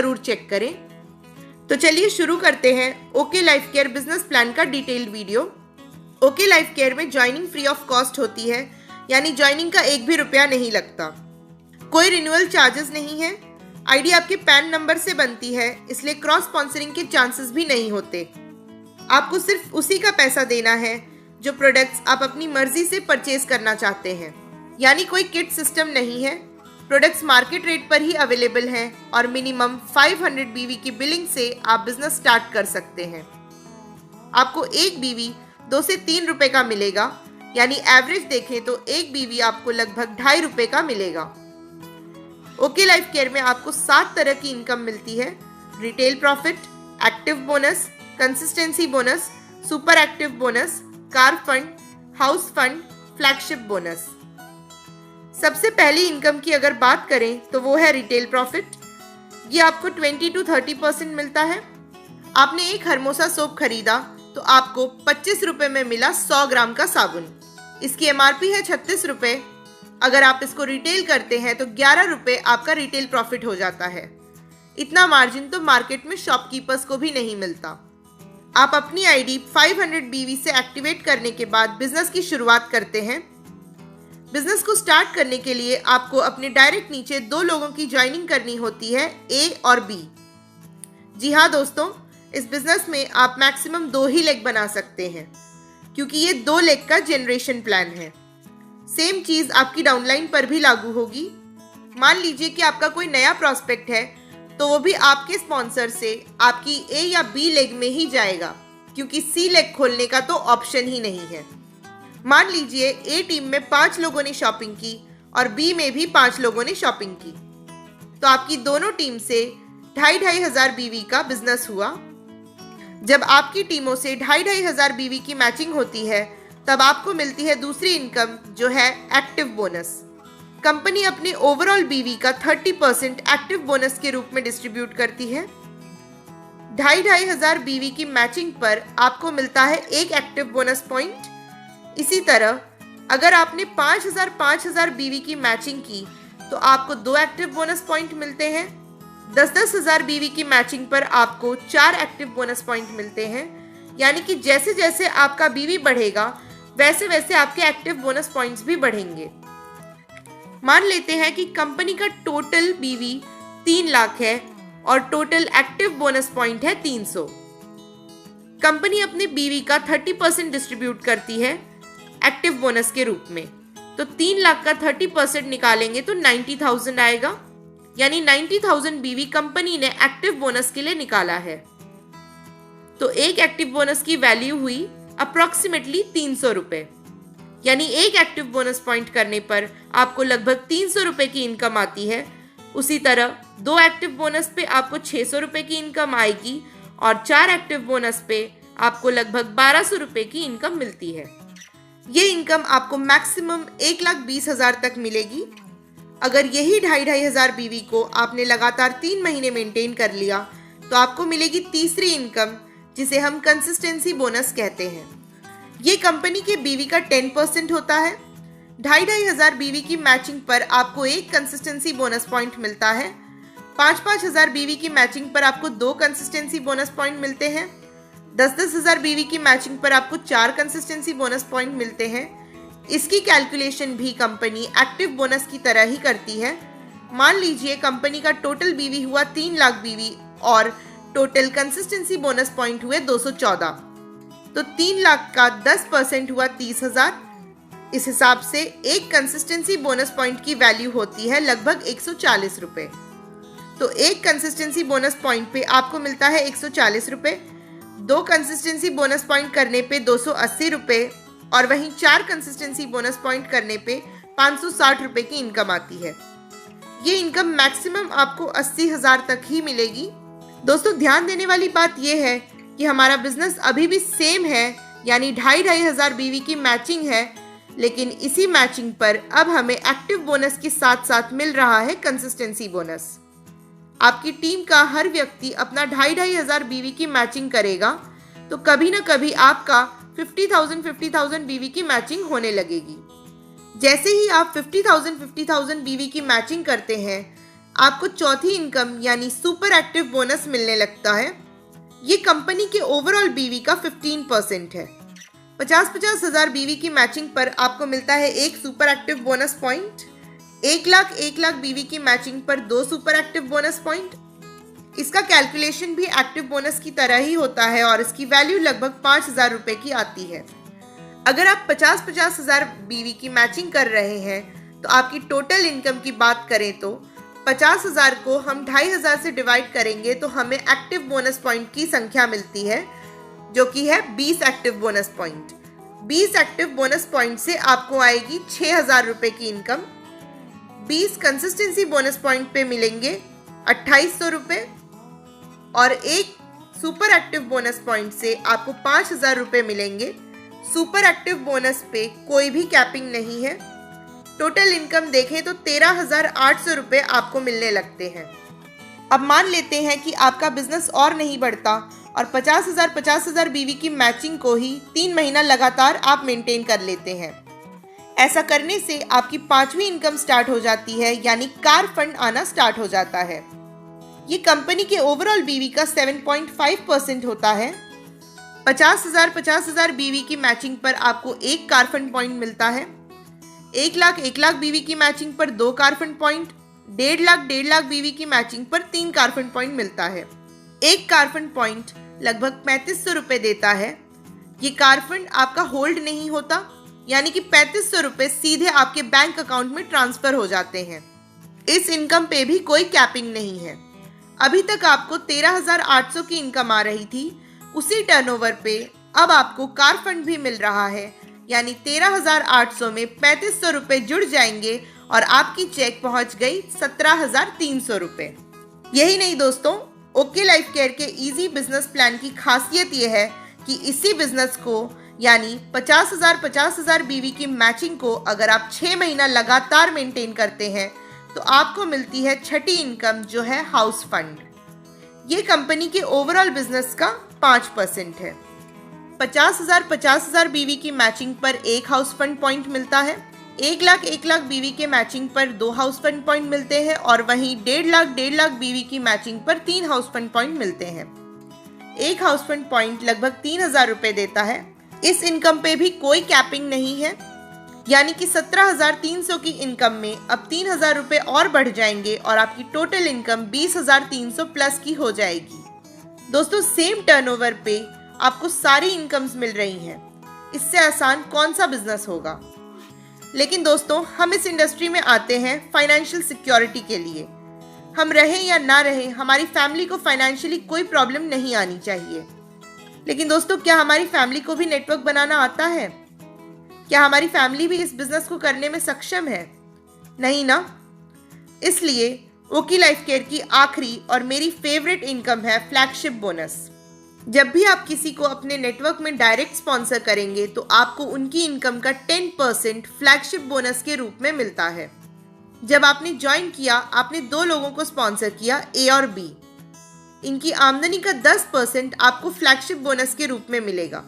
जरूर चेक करें। तो चलिए शुरू करते हैं okay Life Care business plan का detailed video. Okay Life Care में ज्वाइनिंग फ्री ऑफ कॉस्ट होती है, यानी ज्वाइनिंग का 1 भी रुपया नहीं लगता। कोई रिन्यूअल चार्जेस नहीं है। आईडी आपके पैन नंबर से बनती है, इसलिए क्रॉस स्पॉन्सरिंग के चांसेस भी नहीं होते। आपको सिर्फ उसी का पैसा देना है जो प्रोडक्ट्स आप अपनी मर्जी से परचेज करना चाहते हैं, यानी कोई किट सिस्टम नहीं है। प्रोडक्ट्स मार्केट रेट पर ही अवेलेबल हैं और मिनिमम 500 बीवी की बिलिंग से आप बिजनेस स्टार्ट कर सकते हैं। आपको एक बीवी 2 से 3 रुपए का मिलेगा, यानी एवरेज देखें तो एक बीवी आपको लगभग 2.5 रुपए का मिलेगा। ओके लाइफ केयर में आपको 7 तरह की इनकम मिलती है: retail profit, active bonus, consistency bonus, super active bonus, car fund, house fund, flagship bonus. सबसे पहली इनकम की अगर बात करें तो वो है रिटेल प्रॉफिट। ये आपको 20 to 30% मिलता है। आपने एक हरमोसा सोप खरीदा तो आपको 25 रुपए में मिला 100 ग्राम का साबुन। इसकी एमआरपी है 36 रुपए। अगर आप इसको रिटेल करते हैं तो 11 रुपए आपका रिटेल प्रॉफिट हो जाता है। इतना मार्जिन तो मार्केट में शॉपकीपर्स को भी नहीं मिलता। आप अपनी आईडी 500 बीवी से एक्टिवेट करने के बाद बिजनेस की शुरुआत करते हैं। बिजनेस को स्टार्ट करने के लिए आपको अपने डायरेक्ट नीचे 2 लोगों की ज्वाइनिंग करनी होती है, ए और बी। जी हाँ दोस्तों, इस बिजनेस में आप मैक्सिमम 2 ही लेग बना सकते हैं, क्योंकि ये 2 लेग का जनरेशन प्लान है। सेम चीज आपकी डाउनलाइन पर भी लागू होगी। मान लीजिए कि आपका कोई नया प्रॉस्पेक्ट है, तो वो भी आपके स्पॉन्सर से आपकी ए या बी लेग में ही जाएगा, क्योंकि सी लेग खोलने का तो ऑप्शन ही नहीं है। मान लीजिए ए टीम में 5 लोगों ने शॉपिंग की और बी में भी 5 लोगों ने शॉपिंग की, तो आपकी दोनों टीम से 2,500 हजार बीवी का बिजनेस हुआ। जब आपकी टीमों से 2,500 हजार बीवी की मैचिंग होती है, तब आपको मिलती है दूसरी इनकम, जो है एक्टिव बोनस। कंपनी अपने ओवरऑल बीवी का 30% एक्टिव बोनस के रूप में डिस्ट्रीब्यूट करती है। 2,500 हजार बीवी की मैचिंग पर आपको मिलता है 1 एक्टिव बोनस पॉइंट। इसी तरह अगर आपने 5,000 बीवी की मैचिंग की तो आपको 2 एक्टिव बोनस पॉइंट मिलते हैं। 10,000 हजार बीवी की मैचिंग पर आपको 4 एक्टिव बोनस पॉइंट मिलते हैं। यानी कि जैसे जैसे आपका बीवी बढ़ेगा, वैसे वैसे आपके एक्टिव बोनस पॉइंट्स भी बढ़ेंगे। मान लेते हैं कि कंपनी का टोटल बीवी 3 लाख है और टोटल एक्टिव बोनस पॉइंट है 300। कंपनी अपने बीवी का 30% डिस्ट्रीब्यूट करती है एक्टिव बोनस के रूप में, तो 3 लाख का 30% निकालेंगे तो 90,000 आएगा। यानी 90,000 बीवी कंपनी ने एक्टिव बोनस के लिए निकाला है। तो एक एक्टिव बोनस की वैल्यू हुई अप्रोक्सीमेटली 300 रुपए। यानी एक एक्टिव बोनस पॉइंट करने पर आपको लगभग 300 रुपए की इनकम आती है। उसी तरह 2 एक्टिव बोनस पे आपको 600 रुपए की इनकम आएगी और 4 एक्टिव बोनस पे आपको लगभग 1200 रुपए की इनकम मिलती है। ये इनकम आपको मैक्सिमम 1,20,000 तक मिलेगी। अगर यही 2,500 हजार बीवी को आपने लगातार 3 महीने मेंटेन कर लिया, तो आपको मिलेगी तीसरी इनकम, जिसे हम कंसिस्टेंसी बोनस कहते हैं। ये कंपनी के बीवी का 10% होता है। 2,500 हजार बीवी की मैचिंग पर आपको 1 कंसिस्टेंसी बोनस पॉइंट मिलता है। 5,000 हजार बीवी की मैचिंग पर आपको 2 कंसिस्टेंसी बोनस पॉइंट मिलते हैं। 10,000 हजार बीवी की मैचिंग पर आपको 4 कंसिस्टेंसी बोनस पॉइंट मिलते हैं। इसकी कैलकुलेशन भी कंपनी एक्टिव बोनस की तरह ही करती है। मान लीजिए कंपनी का टोटल बीवी हुआ 3 लाख बीवी और टोटल कंसिस्टेंसी बोनस पॉइंट हुए 214, तो 3 लाख का 10% हुआ 30,000। इस हिसाब से एक कंसिस्टेंसी बोनस पॉइंट की वैल्यू होती है लगभग 140 रुपए। तो एक कंसिस्टेंसी बोनस पॉइंट पे आपको मिलता है 140 रुपए। 2 कंसिस्टेंसी बोनस पॉइंट करने पे 280 रुपए और वहीं 4 कंसिस्टेंसी बोनस पॉइंट करने पे 560 रुपए की इनकम आती है। ये इनकम मैक्सिमम आपको 80,000 तक ही मिलेगी। दोस्तों, ध्यान देने वाली बात यह है कि हमारा बिजनेस अभी भी सेम है, यानी 2,500 बीवी की मैचिंग है, लेकिन इसी मैचिंग पर अब हमें एक्टिव बोनस के साथ साथ मिल रहा है कंसिस्टेंसी बोनस। आपकी टीम का हर व्यक्ति अपना 2,500 बीवी की मैचिंग करेगा, तो कभी ना कभी आपका 50,000 बीवी की मैचिंग होने लगेगी। जैसे ही आप 50,000 बीवी की मैचिंग करते हैं, आपको चौथी इनकम यानी सुपर एक्टिव बोनस मिलने लगता है। ये कंपनी के ओवरऑल बीवी का 15% है। 50-50 हज़ार बीवी की मैचिंग पर आपको मिलता है 1 super active bonus point. 1 lakh बीवी की मैचिंग पर 2 सुपर एक्टिव बोनस पॉइंट। इसका कैलकुलेशन भी एक्टिव बोनस की तरह ही होता है और इसकी वैल्यू लगभग 5,000 रुपए की आती है। अगर आप 50-50 हज़ार बीवी की मैचिंग कर रहे हैं तो आपकी टोटल इनकम की बात करें तो 50,000 को हम 2,500 से डिवाइड करेंगे तो हमें एक्टिव बोनस पॉइंट की संख्या मिलती है, जो कि है 20 active bonus point. 20 active bonus point से आपको आएगी 6,000 रुपए की इनकम। 20 कंसिस्टेंसी बोनस पॉइंट पे मिलेंगे 2,800 रुपए और एक सुपर एक्टिव बोनस पॉइंट से आपको 5,000 रुपए मिलेंगे। सुपर एक्टिव बोनस पे कोई भी कैपिंग नहीं है। टोटल इनकम देखें तो 13,800 रुपए आपको मिलने लगते हैं। अब मान लेते हैं कि आपका बिजनेस और नहीं बढ़ता और 50,000 बीवी की मैचिंग को ही 3 महीना लगातार आप मेंटेन कर लेते हैं। ऐसा करने से आपकी 5वीं इनकम स्टार्ट हो जाती है, यानी कार फंड आना स्टार्ट हो जाता है। ये कंपनी के ओवरऑल बीवी का 7.5% होता है। 50,000 बीवी की मैचिंग पर आपको 1 कार फंड पॉइंट मिलता है। 1 लाख बीवी की मैचिंग पर 2 कार फंड पॉइंट। 1.5 लाख बीवी की मैचिंग पर 3 कार फंड पॉइंट मिलता है। एक कार फंड पॉइंट लगभग 3,500 रुपए देता है। ये कार फंड आपका होल्ड नहीं होता, यानी कि 3,500 रुपए सीधे आपके बैंक अकाउंट में ट्रांसफर हो जाते हैं। इस इनकम पे भी कोई कैपिंग नहीं है। अभी तक आपको 13,800 की इनकम आ रही थी, उसी टर्नओवर पे अब आपको कार फंड भी मिल रहा है, यानी 13,800 में 3,500 रुपए जुड़ जाएंगे और आपकी चेक पहुंच गई 17,300 रुपए। यही नहीं दोस्तों, ओके लाइफ केयर के इजी बिजनेस प्लान की खासियत यह है कि इसी बिजनेस को यानी 50,000 बीवी की मैचिंग को अगर आप 6 महीना लगातार मेंटेन करते हैं तो आपको मिलती है छठी इनकम, जो है हाउस फंड। ये कंपनी के ओवरऑल बिजनेस का 5% है। 50,000 बीवी की मैचिंग पर 1 हाउस फंड पॉइंट मिलता है। 1 लाख बीवी के मैचिंग पर 2 हाउस फंड पॉइंट मिलते हैं और वहीं 1.5 लाख बीवी की मैचिंग पर 3 हाउस फंड पॉइंट मिलते हैं। एक हाउस फंड पॉइंट लगभग 3,000 रुपए देता है। इस इनकम पे भी कोई कैपिंग नहीं है, यानी कि 17,300 की इनकम में अब 3,000 रुपए और बढ़ जाएंगे और आपकी टोटल इनकम 20,300 प्लस की हो जाएगी। दोस्तों, सेम टर्नओवर पे आपको सारी इनकम्स मिल रही हैं। इससे आसान कौन सा बिजनेस होगा। लेकिन दोस्तों, हम इस इंडस्ट्री में आते हैं फाइनेंशियल सिक्योरिटी के लिए। हम रहें या ना रहें, हमारी फैमिली को फाइनेंशियली कोई प्रॉब्लम नहीं आनी चाहिए। लेकिन दोस्तों, क्या हमारी फैमिली को भी नेटवर्क बनाना आता है? क्या हमारी फैमिली भी इस बिजनेस को करने में सक्षम है? नहीं ना। इसलिए ओके लाइफ केयर की आखिरी और मेरी फेवरेट इनकम है फ्लैगशिप बोनस। जब भी आप किसी को अपने नेटवर्क में डायरेक्ट स्पॉन्सर करेंगे तो आपको उनकी इनकम का 10% फ्लैगशिप बोनस के रूप में मिलता है। जब आपने ज्वाइन किया, आपने 2 लोगों को स्पॉन्सर किया, ए और बी। इनकी आमदनी का 10% आपको फ्लैगशिप बोनस के रूप में मिलेगा।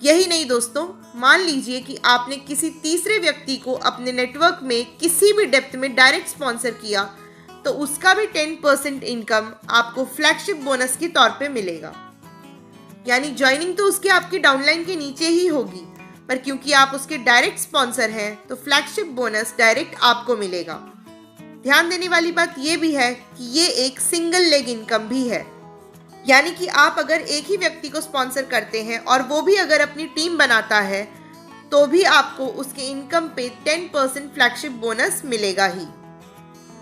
यही नहीं दोस्तों, मान लीजिए कि आपने किसी तीसरे व्यक्ति को अपने नेटवर्क में किसी भी डेप्थ में डायरेक्ट स्पॉन्सर किया तो उसका भी 10% इनकम आपको फ्लैगशिप बोनस के तौर पे मिलेगा। यानी ज्वाइनिंग तो उसके आपकी डाउनलाइन के नीचे ही होगी, पर क्योंकि आप उसके डायरेक्ट स्पॉन्सर हैं तो फ्लैगशिप बोनस डायरेक्ट आपको मिलेगा। ध्यान देने वाली बात यह भी है कि ये एक सिंगल लेग इनकम भी है, यानी कि आप अगर एक ही व्यक्ति को स्पॉन्सर करते हैं और वो भी अगर अपनी टीम बनाता है तो भी आपको उसके इनकम पे 10% फ्लैगशिप बोनस मिलेगा ही।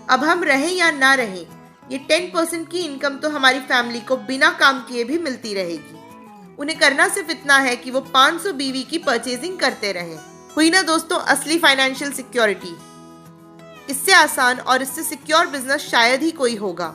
अब हम रहें या ना रहें, ये 10% की इनकम तो हमारी फैमिली को बिना काम किए भी मिलती रहेगी। उन्हें करना सिर्फ इतना है कि वो 500 बीवी की परचेजिंग करते रहें। हुई ना दोस्तों असली फाइनेंशियल सिक्योरिटी। इससे आसान और इससे सिक्योर बिजनेस शायद ही कोई होगा।